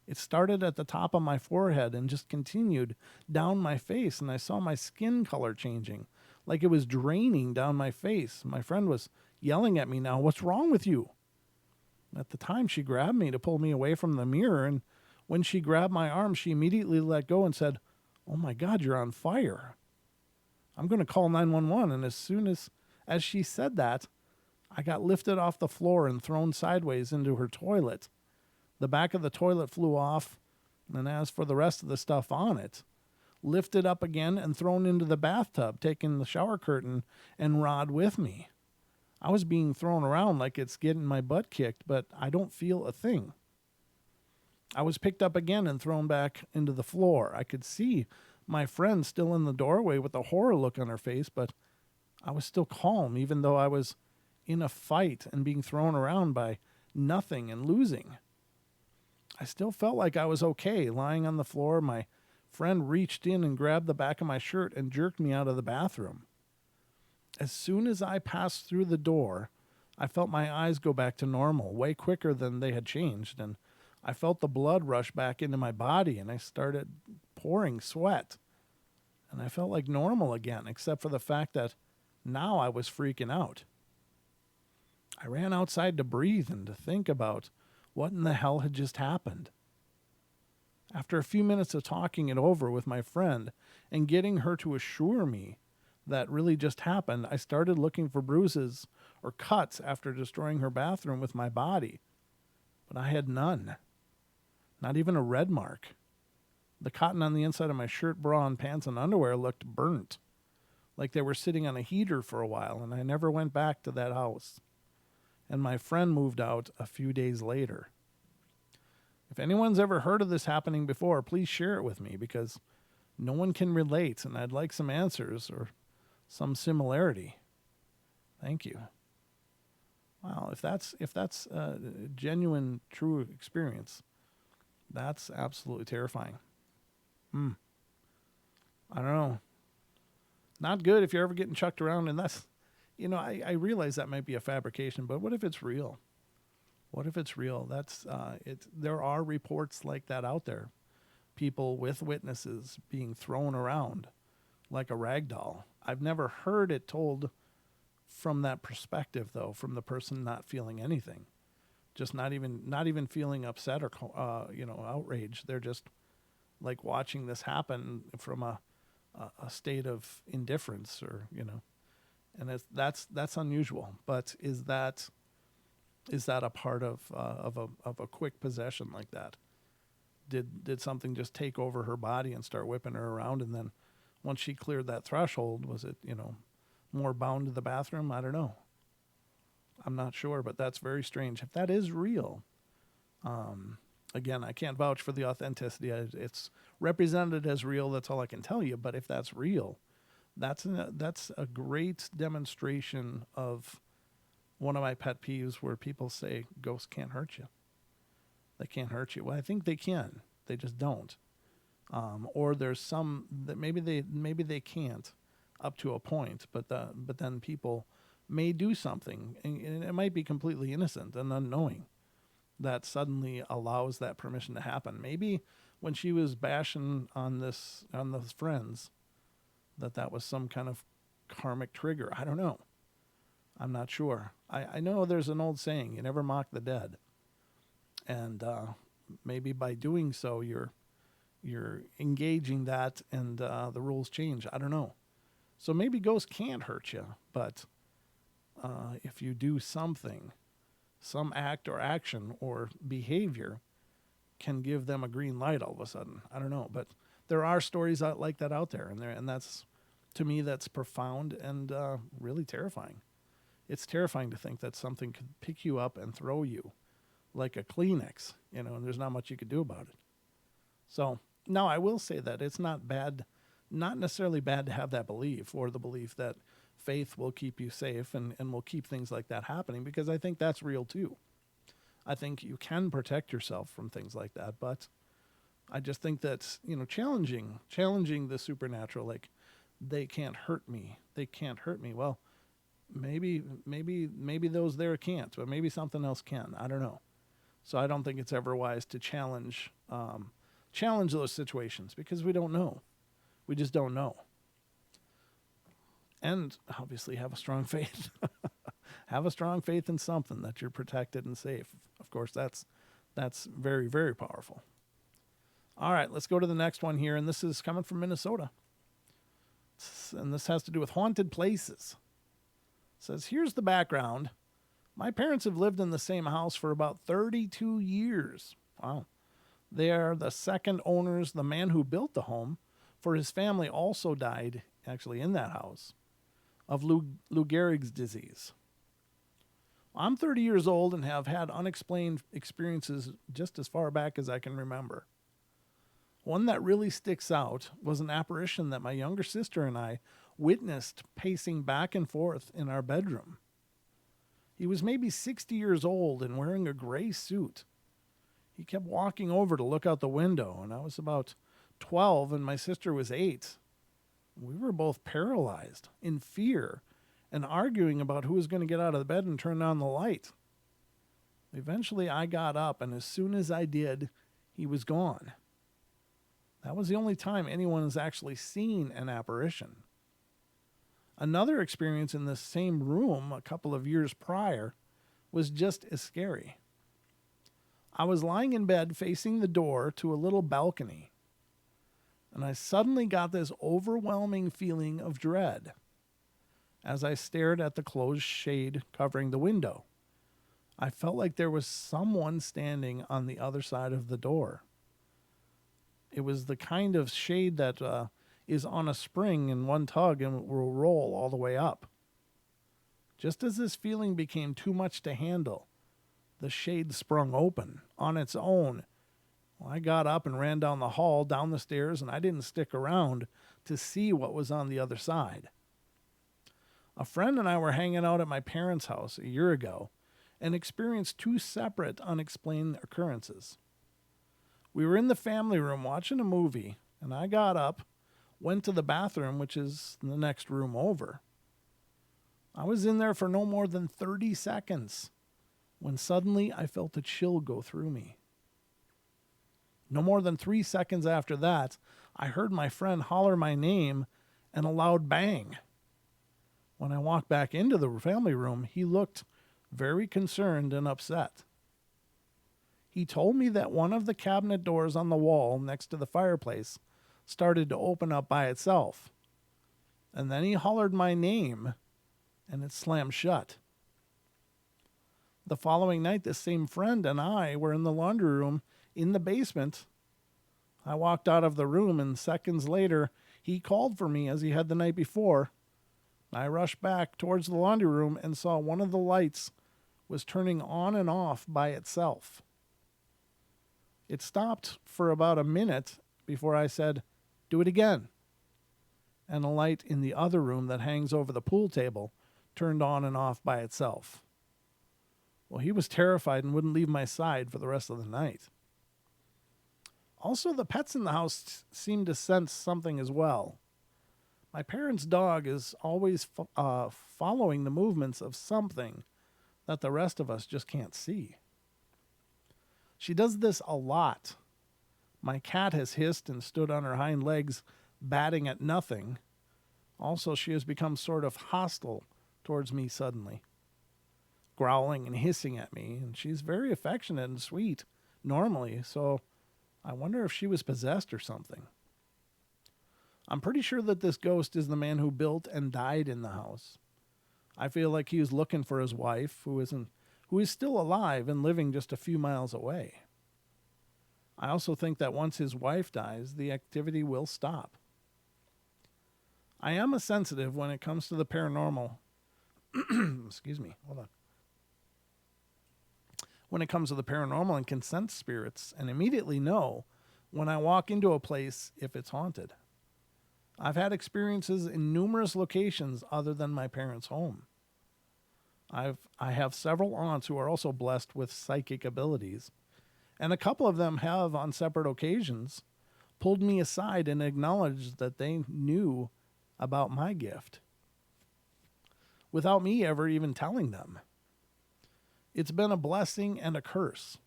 It started at the top of my forehead and just continued down my face, and I saw my skin color changing, like it was draining down my face. My friend was yelling at me now, what's wrong with you? At the time, she grabbed me to pull me away from the mirror, and when she grabbed my arm, she immediately let go and said, oh my God, you're on fire. I'm going to call 911, and as soon as she said that, I got lifted off the floor and thrown sideways into her toilet. The back of the toilet flew off, and as for the rest of the stuff on it, lifted up again and thrown into the bathtub, taking the shower curtain and rod with me. I was being thrown around like it's getting my butt kicked, but I don't feel a thing. I was picked up again and thrown back into the floor. I could see my friend still in the doorway with a horror look on her face, but I was still calm, even though I was in a fight and being thrown around by nothing and losing. I still felt like I was okay. Lying on the floor, my friend reached in and grabbed the back of my shirt and jerked me out of the bathroom. As soon as I passed through the door, I felt my eyes go back to normal, way quicker than they had changed, and I felt the blood rush back into my body, and I started pouring sweat. And I felt like normal again, except for the fact that now I was freaking out. I ran outside to breathe and to think about what in the hell had just happened. After a few minutes of talking it over with my friend and getting her to assure me that really just happened, I started looking for bruises or cuts after destroying her bathroom with my body. But I had none. Not even a red mark. The cotton on the inside of my shirt, bra, and pants and underwear looked burnt, like they were sitting on a heater for a while, and I never went back to that house. and my friend moved out a few days later. If anyone's ever heard of this happening before, please share it with me because no one can relate, and I'd like some answers or some similarity. Thank you. Wow, if that's a genuine, true experience, that's absolutely terrifying. I don't know. Not good if you're ever getting chucked around, and that's, I realize that might be a fabrication, but what if it's real? What if it's real? That's there are reports like that out there. People with witnesses being thrown around like a rag doll. I've never heard it told from that perspective, though, from the person not feeling anything, just not even feeling upset or outraged. They're just like watching this happen from a state of indifference, or and that's unusual. But is that a part of a quick possession like that? Did something just take over her body and start whipping her around, and then once she cleared that threshold, was it more bound to the bathroom? I don't know. I'm not sure, but that's very strange. If that is real, again, I can't vouch for the authenticity. It's represented as real. That's all I can tell you. But if that's real, that's a great demonstration of one of my pet peeves, where people say ghosts can't hurt you. They can't hurt you. Well, I think they can. They just don't. Or there's some that maybe they can't up to a point, but then people may do something, and it might be completely innocent and unknowing, that suddenly allows that permission to happen. Maybe when she was bashing on those friends, that was some kind of karmic trigger. I don't know. I'm not sure. I know there's an old saying, you never mock the dead. And maybe by doing so, you're engaging that, and the rules change. I don't know. So maybe ghosts can't hurt you, but if you do something, some act or action or behavior can give them a green light all of a sudden. I don't know, but there are stories like that out there, and that's, to me, that's profound and really terrifying. It's terrifying to think that something could pick you up and throw you like a Kleenex, and there's not much you could do about it. So, now I will say that it's not bad, not necessarily bad to have that belief, or the belief that faith will keep you safe and will keep things like that happening, because I think that's real too. I think you can protect yourself from things like that, but I just think that, challenging the supernatural, like, they can't hurt me. They can't hurt me. Well, maybe those there can't, but maybe something else can. I don't know. So I don't think it's ever wise to challenge those situations, because we don't know. We just don't know. And obviously have a strong faith. Have a strong faith in something, that you're protected and safe. Of course, that's very, very powerful. All right, let's go to the next one here, and this is coming from Minnesota. And this has to do with haunted places. It says, here's the background. My parents have lived in the same house for about 32 years. Wow. They are the second owners. The man who built the home for his family also died, actually, in that house, of Lou Gehrig's disease. I'm 30 years old and have had unexplained experiences just as far back as I can remember. One that really sticks out was an apparition that my younger sister and I witnessed pacing back and forth in our bedroom. He was maybe 60 years old and wearing a gray suit. He kept walking over to look out the window, and I was about 12 and my sister was 8. We were both paralyzed, in fear, and arguing about who was going to get out of the bed and turn on the light. Eventually, I got up, and as soon as I did, he was gone. That was the only time anyone has actually seen an apparition. Another experience in the same room a couple of years prior was just as scary. I was lying in bed facing the door to a little balcony, and I suddenly got this overwhelming feeling of dread as I stared at the closed shade covering the window. I felt like there was someone standing on the other side of the door. It was the kind of shade that is on a spring in one tug and will roll all the way up. Just as this feeling became too much to handle, the shade sprung open on its own. Well, I got up and ran down the hall, down the stairs, and I didn't stick around to see what was on the other side. A friend and I were hanging out at my parents' house a year ago and experienced two separate unexplained occurrences. We were in the family room watching a movie, and I got up, went to the bathroom, which is the next room over. I was in there for no more than 30 seconds when suddenly I felt a chill go through me. No more than 3 seconds after that, I heard my friend holler my name and a loud bang. When I walked back into the family room, he looked very concerned and upset. He told me that one of the cabinet doors on the wall next to the fireplace started to open up by itself. And then he hollered my name, and it slammed shut. The following night, this same friend and I were in the laundry room in the basement. I walked out of the room, and seconds later, he called for me as he had the night before. I rushed back towards the laundry room and saw one of the lights was turning on and off by itself. It stopped for about a minute before I said, "Do it again." And a light in the other room that hangs over the pool table turned on and off by itself. Well, he was terrified and wouldn't leave my side for the rest of the night. Also, the pets in the house seemed to sense something as well. My parents' dog is always following the movements of something that the rest of us just can't see. She does this a lot. My cat has hissed and stood on her hind legs, batting at nothing. Also, she has become sort of hostile towards me suddenly, growling and hissing at me, and she's very affectionate and sweet normally, so I wonder if she was possessed or something. I'm pretty sure that this ghost is the man who built and died in the house. I feel like he was looking for his wife, who is still alive and living just a few miles away. I also think that once his wife dies, the activity will stop. I am a sensitive when it comes to the paranormal. Excuse me, hold on. When it comes to the paranormal and can sense spirits and immediately know when I walk into a place if it's haunted. I've had experiences in numerous locations other than my parents' home. I have several aunts who are also blessed with psychic abilities, and a couple of them have, on separate occasions, pulled me aside and acknowledged that they knew about my gift without me ever even telling them. It's been a blessing and a curse.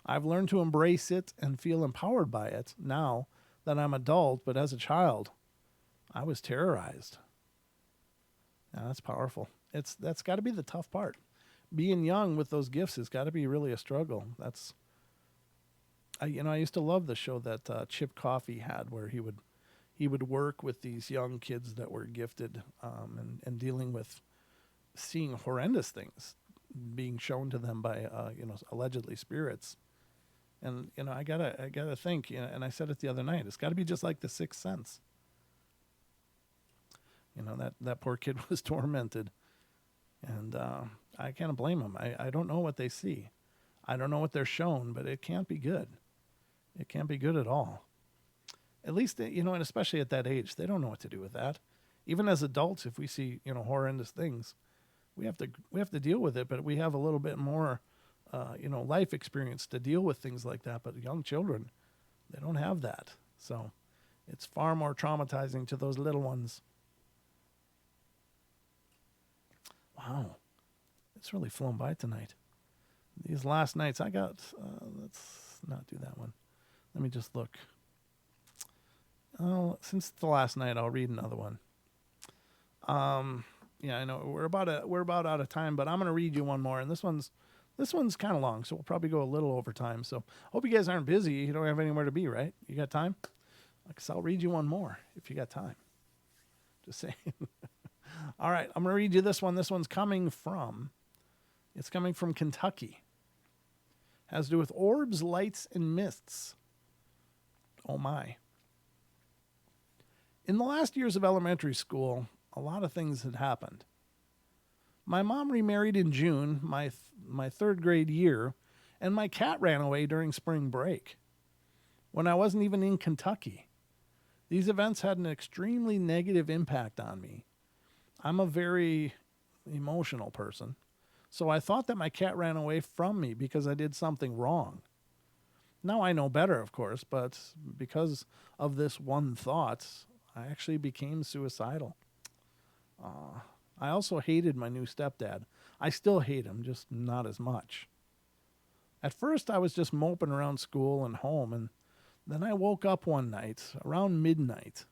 I've learned to embrace it and feel empowered by it now that I'm adult, but as a child, I was terrorized. Yeah, that's powerful. That's got to be the tough part. Being young with those gifts has got to be really a struggle. I used to love the show that Chip Coffey had, where he would work with these young kids that were gifted and dealing with seeing horrendous things being shown to them by allegedly spirits. And I gotta think. And I said it the other night. It's got to be just like The Sixth Sense. That poor kid was tormented, and I can't blame him. I don't know what they see. I don't know what they're shown, but it can't be good. It can't be good at all. At least, and especially at that age, they don't know what to do with that. Even as adults, if we see, horrendous things, we have to deal with it, but we have a little bit more, life experience to deal with things like that. But young children, they don't have that. So it's far more traumatizing to those little ones. Wow, it's really flown by tonight. These last nights, I got, let's not do that one. Let me just look. Oh, since the last night, I'll read another one. Yeah, I know we're about out of time, but I'm going to read you one more. And this one's kind of long, so we'll probably go a little over time. So hope you guys aren't busy. You don't have anywhere to be, right? You got time? Because I'll read you one more if you got time. Just saying. All right, I'm going to read you this one. This one's coming from Kentucky. Has to do with orbs, lights, and mists. Oh my. In the last years of elementary school, a lot of things had happened. My mom remarried in June, my third grade year, and my cat ran away during spring break when I wasn't even in Kentucky. These events had an extremely negative impact on me. I'm a very emotional person, so I thought that my cat ran away from me because I did something wrong. Now I know better, of course, but because of this one thought, I actually became suicidal. I also hated my new stepdad. I still hate him, just not as much. At first, I was just moping around school and home, and then I woke up one night around midnight,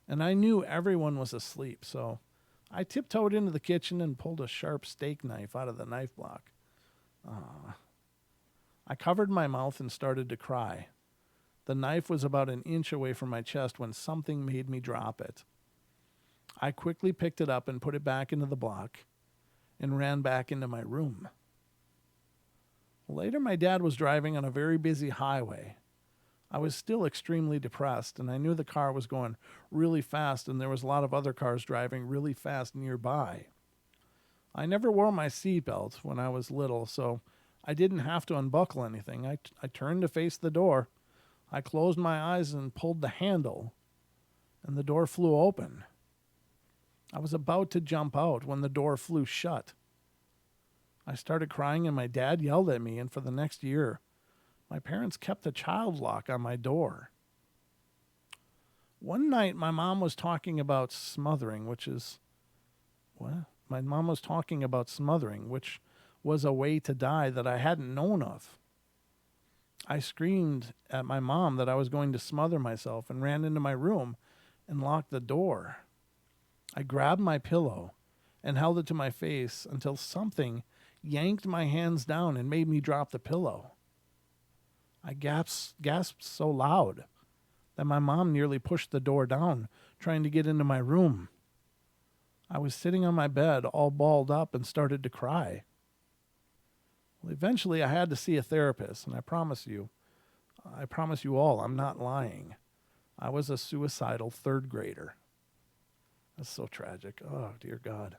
and I knew everyone was asleep, so I tiptoed into the kitchen and pulled a sharp steak knife out of the knife block. I covered my mouth and started to cry. The knife was about an inch away from my chest when something made me drop it. I quickly picked it up and put it back into the block and ran back into my room. Later, my dad was driving on a very busy highway. I was still extremely depressed, and I knew the car was going really fast, and there was a lot of other cars driving really fast nearby. I never wore my seatbelt when I was little, so I didn't have to unbuckle anything. I turned to face the door. I closed my eyes and pulled the handle, and the door flew open. I was about to jump out when the door flew shut. I started crying, and my dad yelled at me, and for the next year, my parents kept a child lock on my door. One night, my mom was talking about smothering, which is what? My mom was talking about smothering, which was a way to die that I hadn't known of. I screamed at my mom that I was going to smother myself and ran into my room and locked the door. I grabbed my pillow and held it to my face until something yanked my hands down and made me drop the pillow. I gasped so loud that my mom nearly pushed the door down, trying to get into my room. I was sitting on my bed, all balled up, and started to cry. Well, eventually, I had to see a therapist, and I promise you all, I'm not lying. I was a suicidal third grader. That's so tragic. Oh, dear God.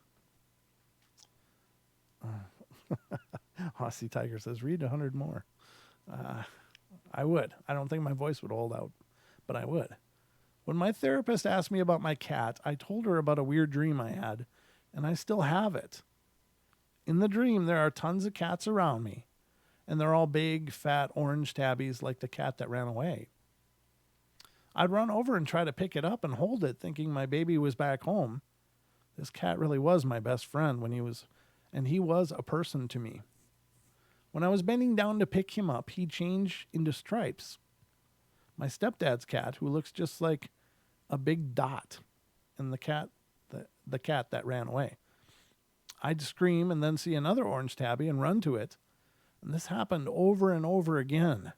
Aussie Tiger says, read 100 more. I would. I don't think my voice would hold out, but I would. When my therapist asked me about my cat, I told her about a weird dream I had, and I still have it. In the dream, there are tons of cats around me, and they're all big, fat, orange tabbies like the cat that ran away. I'd run over and try to pick it up and hold it, thinking my baby was back home. This cat really was my best friend and he was a person to me. When I was bending down to pick him up, he changed into Stripes, my stepdad's cat, who looks just like a big dot, and the cat that ran away. I'd scream and then see another orange tabby and run to it, and this happened over and over again.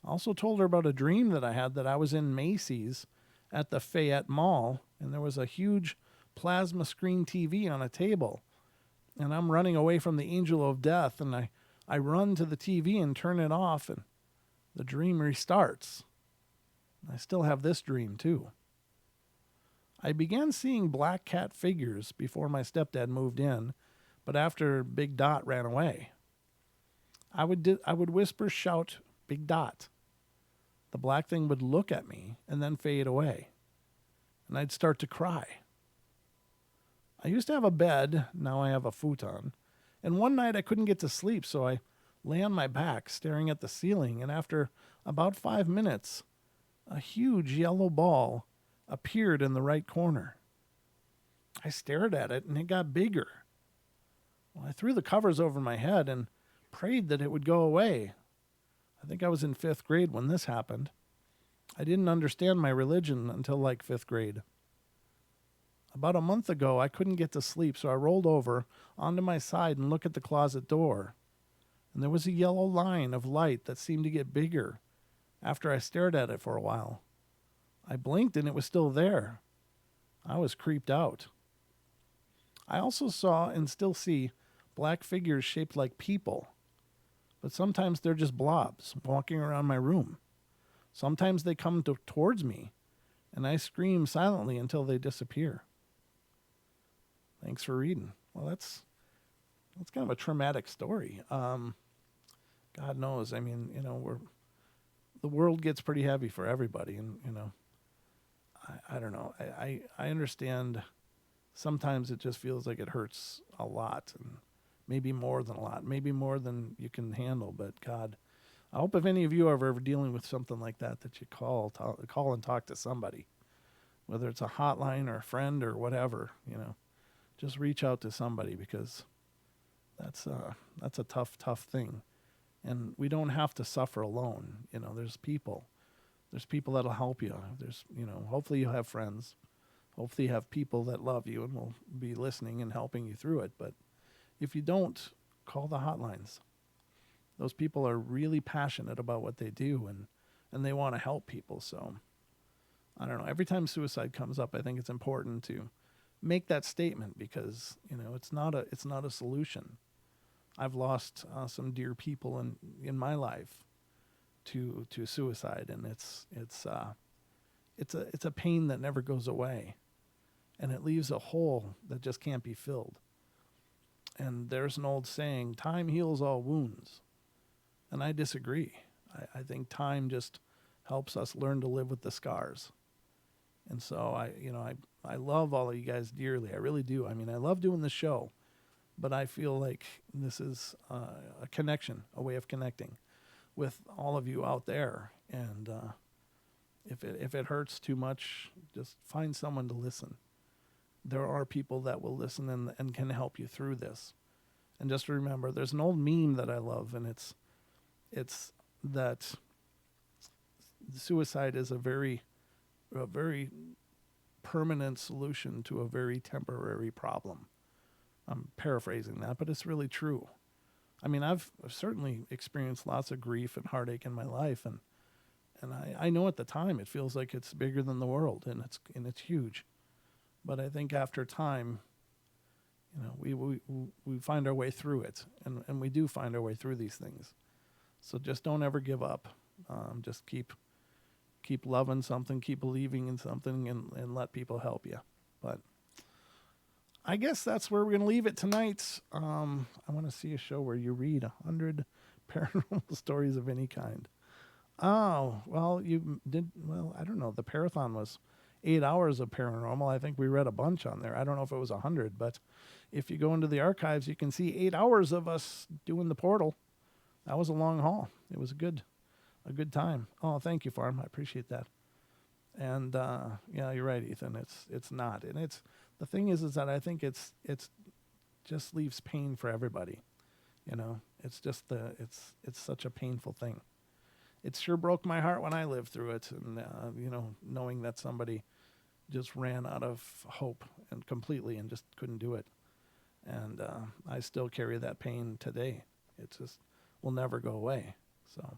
I also told her about a dream that I had that I was in Macy's at the Fayette Mall, and there was a huge plasma screen TV on a table, and I'm running away from the angel of death, and I run to the TV and turn it off, and the dream restarts. I still have this dream, too. I began seeing black cat figures before my stepdad moved in, but after Big Dot ran away. I would whisper, shout, Big Dot. The black thing would look at me and then fade away, and I'd start to cry. I used to have a bed, now I have a futon, and one night I couldn't get to sleep, so I lay on my back staring at the ceiling, and after about 5 minutes, a huge yellow ball appeared in the right corner. I stared at it, and it got bigger. Well, I threw the covers over my head and prayed that it would go away. I think I was in 5th grade when this happened. I didn't understand my religion until like 5th grade. About a month ago, I couldn't get to sleep, so I rolled over onto my side and looked at the closet door. And there was a yellow line of light that seemed to get bigger after I stared at it for a while. I blinked and it was still there. I was creeped out. I also saw and still see black figures shaped like people, but sometimes they're just blobs walking around my room. Sometimes they come towards me, and I scream silently until they disappear. Thanks for reading. Well, it's kind of a traumatic story. God knows. I mean, the world gets pretty heavy for everybody, and I don't know. I understand. Sometimes it just feels like it hurts a lot, and maybe more than a lot, maybe more than you can handle. But God, I hope if any of you are ever dealing with something like that, that you call and talk to somebody, whether it's a hotline or a friend or whatever. Just reach out to somebody, because that's a tough thing, and we don't have to suffer alone. There's people that'll help you. Hopefully you have friends. Hopefully you have people that love you and will be listening and helping you through it. But if you don't, call the hotlines. Those people are really passionate about what they do, and they want to help people. So I don't know. Every time suicide comes up, I think it's important to make that statement, because it's not a solution. I've lost some dear people in my life to suicide, and it's a pain that never goes away, and it leaves a hole that just can't be filled. And there's an old saying, time heals all wounds. And I disagree. I think time just helps us learn to live with the scars. And so I love all of you guys dearly. I really do. I mean, I love doing the show, but I feel like this is a connection, a way of connecting with all of you out there. And if it hurts too much, just find someone to listen. There are people that will listen and can help you through this. And just remember, there's an old meme that I love, and it's that suicide is a very permanent solution to a very temporary problem. I'm paraphrasing that, but it's really true. I mean, I've certainly experienced lots of grief and heartache in my life, and I know at the time it feels like it's bigger than the world, and it's huge. But I think after time, we find our way through it, and we do find our way through these things. So just don't ever give up. Just keep loving something, keep believing in something, and let people help you. But I guess that's where we're going to leave it tonight. I want to see a show where you read 100 paranormal stories of any kind. Oh, well, you did. Well, I don't know. The Parathon was 8 hours of paranormal. I think we read a bunch on there. I don't know if it was 100, but if you go into the archives, you can see 8 hours of us doing the portal. That was a long haul. It was a good time. Oh, thank you, Farm. I appreciate that. And yeah, you're right, Ethan. It's not, and the thing is that I think it's just leaves pain for everybody. It's just it's such a painful thing. It sure broke my heart when I lived through it, and knowing that somebody just ran out of hope and completely and just couldn't do it. And I still carry that pain today. It just will never go away. So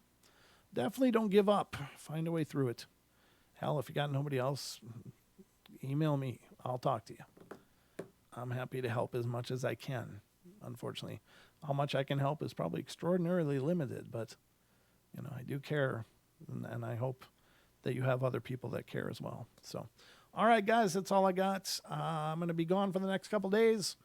definitely don't give up. Find a way through it. Hell, if you got nobody else, email me. I'll talk to you. I'm happy to help as much as I can. Unfortunately, how much I can help is probably extraordinarily limited, but I do care, and I hope that you have other people that care as well. So, all right, guys, that's all I got. I'm going to be gone for the next couple days.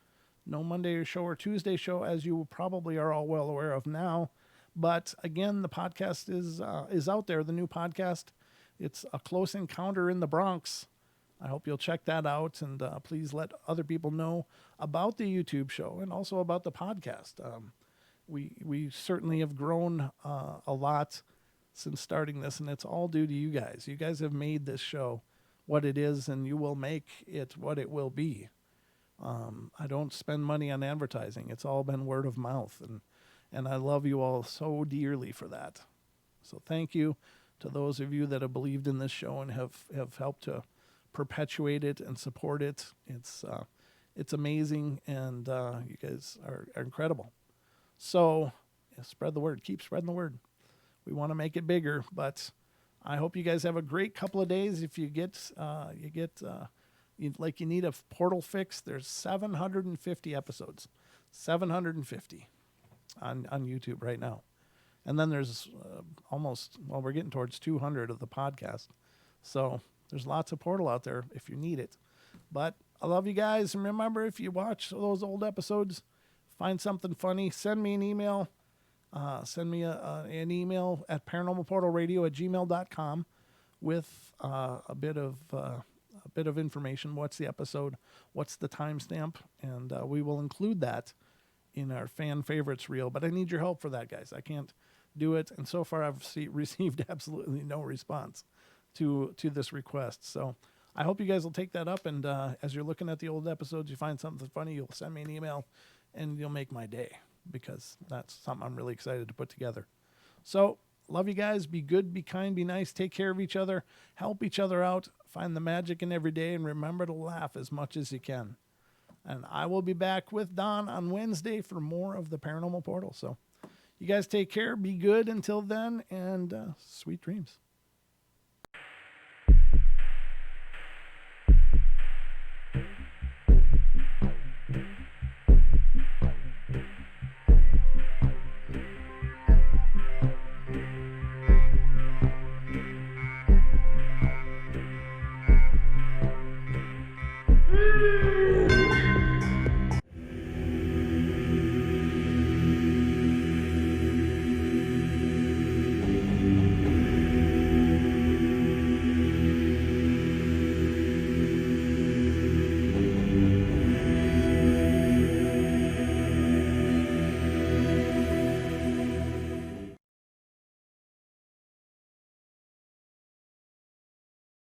No Monday show or Tuesday show, as you probably are all well aware of now. But again, the podcast is out there, the new podcast. It's A Close Encounter in the Bronx. I hope you'll check that out, and please let other people know about the YouTube show and also about the podcast. We certainly have grown a lot since starting this, and it's all due to you guys. You guys have made this show what it is, and you will make it what it will be. I don't spend money on advertising. It's all been word of mouth, and I love you all so dearly for that. So thank you to those of you that have believed in this show and have helped to perpetuate it and support it. It's amazing, and you guys are incredible. So spread the word. Keep spreading the word. We want to make it bigger, but I hope you guys have a great couple of days. If you need a portal fix, there's 750 episodes, 750 on YouTube right now. And then there's we're getting towards 200 of the podcast. So there's lots of portal out there if you need it. But I love you guys. And remember, if you watch those old episodes, find something funny, send me an email. Send me an email at paranormalportalradio@gmail.com with a bit of information. What's the episode? What's the timestamp? And we will include that in our fan favorites reel. But I need your help for that, guys. I can't do it, and so far I've received absolutely no response to this request. So I hope you guys will take that up, and as you're looking at the old episodes, you find something funny, you'll send me an email, and you'll make my day, because that's something I'm really excited to put together. So love you guys. Be good, be kind, be nice, take care of each other, help each other out, find the magic in every day, and remember to laugh as much as you can. And I will be back with Don on Wednesday for more of the Paranormal Portal. So you guys take care, be good until then, and sweet dreams.